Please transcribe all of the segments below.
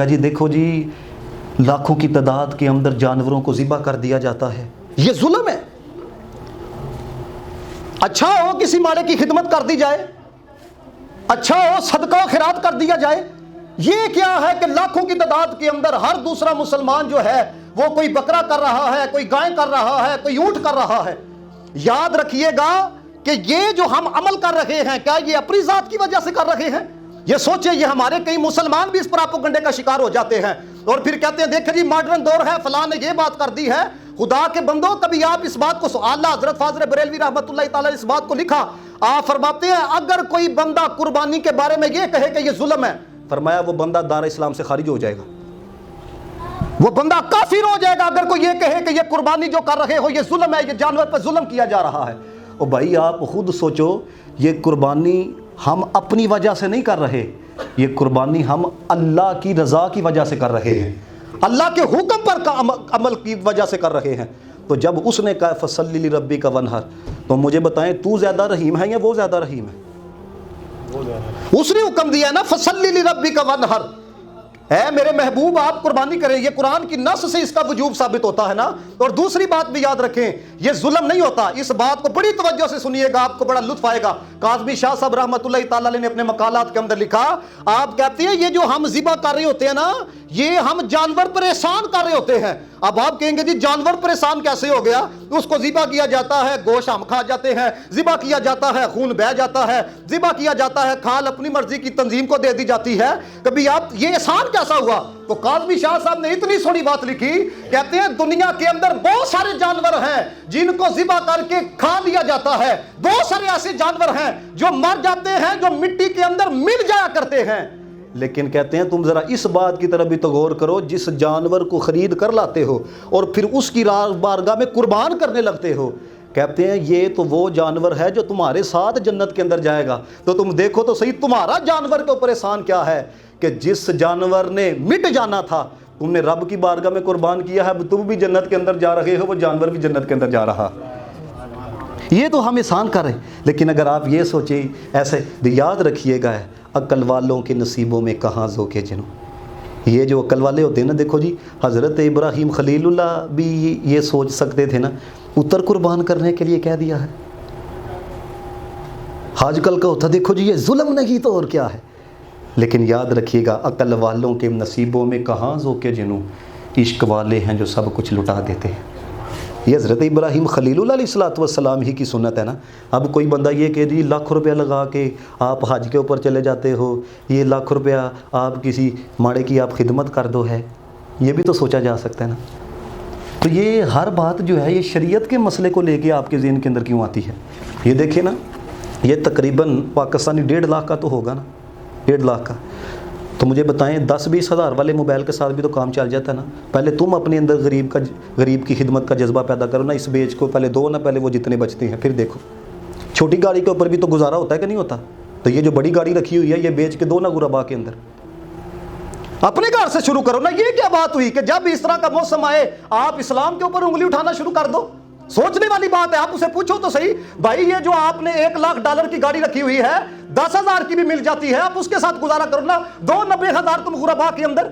جی دیکھو جی، لاکھوں کی تعداد کے اندر جانوروں کو ذبح کر دیا جاتا ہے، یہ ظلم ہے۔ اچھا ہو کسی ماڑے کی خدمت کر دی جائے، اچھا ہو صدقہ و خیرات کر دیا جائے، یہ کیا ہے کہ لاکھوں کی تعداد کے اندر ہر دوسرا مسلمان جو ہے وہ کوئی بکرا کر رہا ہے، کوئی گائے کر رہا ہے، کوئی اونٹ کر رہا ہے۔ یاد رکھیے گا کہ یہ جو ہم عمل کر رہے ہیں، کیا یہ اپنی ذات کی وجہ سے کر رہے ہیں؟ یہ سوچیں، یہ ہمارے کئی مسلمان بھی اس پراپوگنڈے کا شکار ہو جاتے ہیں اور پھر کہتے ہیں دیکھیں جی ماڈرن دور ہے، فلاں نے یہ بات کر دی ہے۔ خدا کے بندو، کبھی آپ اس بات کو اعلیٰ حضرت فاضل بریلوی رحمۃ اللہ تعالی اس بات کو لکھا، آپ فرماتے ہیں اگر کوئی بندہ قربانی کے بارے میں یہ کہے کہ یہ ظلم ہے، فرمایا وہ بندہ دار اسلام سے خارج ہو جائے گا، وہ بندہ کافر ہو جائے گا اگر کوئی یہ کہے کہ یہ قربانی جو کر رہے ہو یہ ظلم ہے، یہ جانور پر ظلم کیا جا رہا ہے۔ او بھائی آپ خود سوچو، یہ قربانی ہم اپنی وجہ سے نہیں کر رہے، یہ قربانی ہم اللہ کی رضا کی وجہ سے کر رہے ہیں، اللہ کے حکم پر عمل کی وجہ سے کر رہے ہیں۔ تو جب اس نے کہا فصلی لربک وانحر، تو مجھے بتائیں تو زیادہ رحیم ہے یا وہ زیادہ رحیم ہے؟ اس نے حکم دیا نا فصلی لربک وانحر، اے میرے محبوب آپ قربانی کریں، یہ قرآن کی نص سے اس کا وجوب ثابت ہوتا ہے نا۔ اور دوسری بات بھی یاد رکھیں، یہ ظلم نہیں ہوتا، اس بات کو بڑی توجہ سے سنیے گا، آپ کو بڑا لطف آئے گا۔ کاظمی شاہ صاحب رحمۃ اللہ تعالی علیہ نے اپنے مقالات کے اندر لکھا، آپ کہتے ہیں یہ جو ہم ذبح کر رہے ہوتے ہیں نا، یہ ہم جانور پر احسان کر رہے ہوتے ہیں۔ اب آپ کہیں گے جی جانور پر احسان کیسے ہو گیا؟ اس کو ذبح کیا جاتا ہے، گوشت ہم کھا جاتے ہیں، ذبح کیا جاتا ہے خون بہہ جاتا ہے، ذبح کیا جاتا ہے کھال اپنی مرضی کی تنظیم کو دے دی جاتی ہے، کبھی آپ یہ احسان کیسا ہوا؟ تو کاظمی شاہ صاحب نے اتنی سونی بات لکھی، کہتے ہیں دنیا کے اندر بہت سارے جانور ہیں جن کو ذبح کر کے کھا لیا جاتا ہے، بہت سارے ایسے جانور ہیں جو مر جاتے ہیں، جو مٹی کے اندر مل جایا کرتے ہیں، لیکن کہتے ہیں تم ذرا اس بات کی طرف بھی تو غور کرو، جس جانور کو خرید کر لاتے ہو اور پھر اس کی بارگاہ میں قربان کرنے لگتے ہو، کہتے ہیں یہ تو وہ جانور ہے جو تمہارے ساتھ جنت کے اندر جائے گا۔ تو تم دیکھو تو صحیح تمہارا جانور کے اوپر احسان کیا ہے کہ جس جانور نے مٹ جانا تھا تم نے رب کی بارگاہ میں قربان کیا ہے، تم بھی جنت کے اندر جا رہے ہو، وہ جانور بھی جنت کے اندر جا رہا۔ یہ تو ہم احسان کر رہے ہیں، لیکن اگر آپ یہ سوچیں ایسے، یاد رکھیے گا عقل والوں کے نصیبوں میں کہاں ذوق جنوں۔ یہ جو عقل والے ہوتے ہیں نا، دیکھو جی حضرت ابراہیم خلیل اللہ بھی یہ سوچ سکتے تھے نا، اتر قربان کرنے کے لیے کہہ دیا ہے۔ آج کل کا ہوتا دیکھو جی یہ ظلم نہیں تو اور کیا ہے، لیکن یاد رکھیے گا عقل والوں کے نصیبوں میں کہاں ذوق جنوں، عشق والے ہیں جو سب کچھ لٹا دیتے ہیں۔ یہ حضرت ابراہیم خلیل اللہ علیہ السلام ہی کی سنت ہے نا۔ اب کوئی بندہ یہ کہ جی لاکھ روپیہ لگا کے آپ حج کے اوپر چلے جاتے ہو، یہ لاکھ روپیہ آپ کسی ماڑے کی آپ خدمت کر دو ہے، یہ بھی تو سوچا جا سکتا ہے نا۔ تو یہ ہر بات جو ہے یہ شریعت کے مسئلے کو لے کے آپ کے ذہن کے اندر کیوں آتی ہے؟ یہ دیکھیں نا، یہ تقریباً پاکستانی 1.5 لاکھ کا تو ہوگا نا، 1.5 لاکھ کا۔ تو مجھے بتائیں 10-20 ہزار والے موبائل کے ساتھ بھی تو کام چل جاتا ہے نا۔ پہلے تم اپنے اندر غریب کی خدمت کا جذبہ پیدا کرو نا، اس بیچ کو پہلے دو نا، پہلے وہ جتنے بچتے ہیں پھر دیکھو۔ چھوٹی گاڑی کے اوپر بھی تو گزارا ہوتا ہے کہ نہیں ہوتا؟ تو یہ جو بڑی گاڑی رکھی ہوئی ہے یہ بیچ کے دو نا غربا کے اندر۔ اپنے گھر سے شروع کرو نا۔ یہ کیا بات ہوئی کہ جب اس طرح کا موسم آئے آپ اسلام کے اوپر انگلی اٹھانا شروع کر دو؟ سوچنے والی بات ہے۔ آپ اسے پوچھو تو صحیح، بھائی یہ جو آپ نے $1 لاکھ کی گاڑی رکھی ہوئی ہے، 10,000 کی بھی مل جاتی ہے، آپ اس کے ساتھ گزارا کرو نا، 90,000 تم غربا کے اندر۔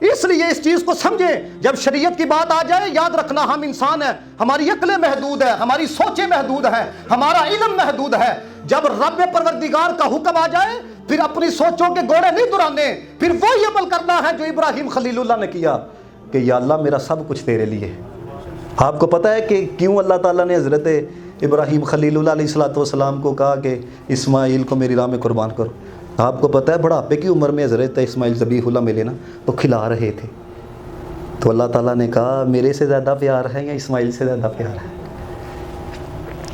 اس لیے اس چیز کو سمجھیں، جب شریعت کی بات آ جائے یاد رکھنا ہم انسان ہیں، ہماری عقلیں محدود ہیں، ہماری سوچیں محدود ہیں، ہمارا علم محدود ہے۔ جب رب پروردگار کا حکم آ جائے پھر اپنی سوچوں کے گھوڑے نہیں درانے، پھر وہی عمل کرنا ہے جو ابراہیم خلیل اللہ نے کیا کہ یا اللہ میرا سب کچھ تیرے لیے۔ آپ کو پتہ ہے کہ کیوں اللہ تعالیٰ نے حضرت ابراہیم خلیل اللہ علیہ السلام کو کہا کہ اسماعیل کو میری راہ میں قربان کرو؟ آپ کو پتہ ہے بڑھاپے کی عمر میں حضرت اسماعیل ذبیح اللہ ملے نا تو کھلا رہے تھے، تو اللہ تعالیٰ نے کہا میرے سے زیادہ پیار ہے یا اسماعیل سے زیادہ پیار ہے؟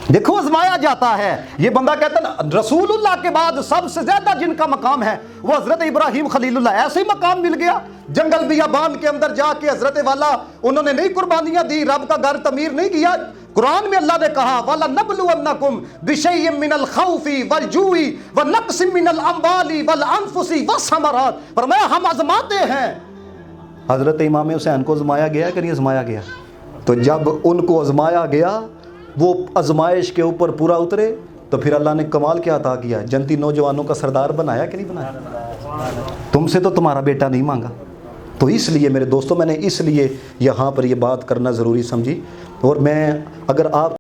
دیکھو آزمایا جاتا ہے۔ یہ بندہ کہتا ہے نا رسول اللہ کے بعد سب سے زیادہ جن کا مقام ہے وہ حضرت ابراہیم خلیل اللہ، ایسے ہی مقام مل گیا۔ جنگل بیابان کے اندر جا کے حضرت والا انہوں نے نہیں قربانیاں دی، رب کا گھر تعمیر نہیں کیا۔ قرآن میں اللہ نے کہا وَلَنَبْلُوَنَّكُمْ بِشَيْءٍ مِّنَ الْخَوْفِ وَالْجُوعِ وَنَقْصٍ مِّنَ الْأَمْوَالِ وَالْأَنفُسِ وَالثَّمَرَاتِ، فرمایا ہم آزماتے ہیں۔ حضرت امام حسین کو آزمایا گیا کہ نہیں آزمایا گیا؟ تو جب ان کو آزمایا گیا وہ آزمائش کے اوپر پورا اترے تو پھر اللہ نے کمال کیا عطا کیا، جنتی نوجوانوں کا سردار بنایا کہ نہیں بنایا؟ تم سے تو تمہارا بیٹا نہیں مانگا، تو اس لیے میرے دوستوں میں نے اس لیے یہاں پر یہ بات کرنا ضروری سمجھی، اور میں اگر آپ